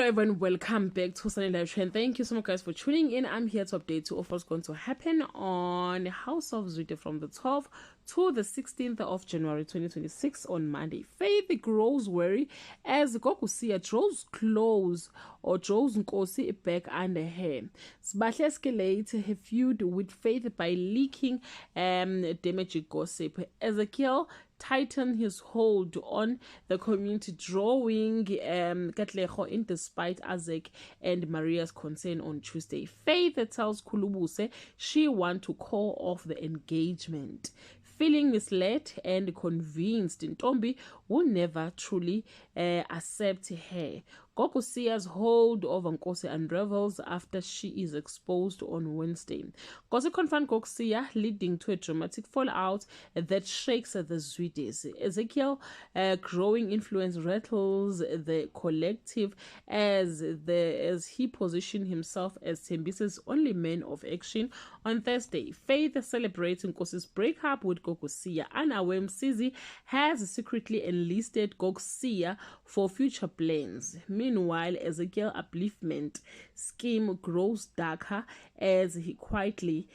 everyone, welcome back to Sunday Live Trend. Thank you so much guys for tuning in. I'm here to update you of what's going to happen on House of Zwide from the 12th to the 16th of January 2026 on Monday. Faith grows worry as Gogo Siya draws close or draws Nkosi back under her. Sibahle escalate her feud with Faith by leaking damaging gossip. Ezekiel tighten his hold on the community, drawing Katlego in despite Isaac and Maria's concern on Tuesday. Faith tells Khulubuse she wants to call off the engagement. Feeling misled and convinced, Ntombi will never truly accept her. Gogo Siya's hold over Nkosi unravels after she is exposed on Wednesday. Nkosi confronts Gogo Siya, leading to a dramatic fallout that shakes the Zwides. Ezekiel growing influence rattles the collective as he positioned himself as Thembise's only man of action. On Thursday, Faith celebrating Nkosi's breakup with Gogo Siya. Unaware Msizi has secretly enlisted Gogo Siya for future plans. Meanwhile, Ezekiel's upliftment scheme grows darker as he quietly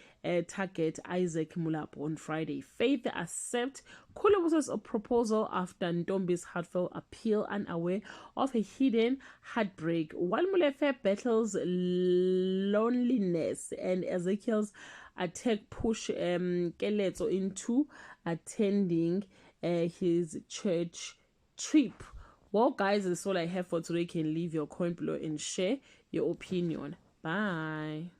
targets Isaac Mulapo on Friday. Faith accepts Khulubuse's proposal after Ntombi's heartfelt appeal, unaware of a hidden heartbreak, while Molefe battles loneliness and Ezekiel's attack push Keletso into attending his church trip. Well guys, that's all I have for today. You can leave your comment below and share your opinion. Bye.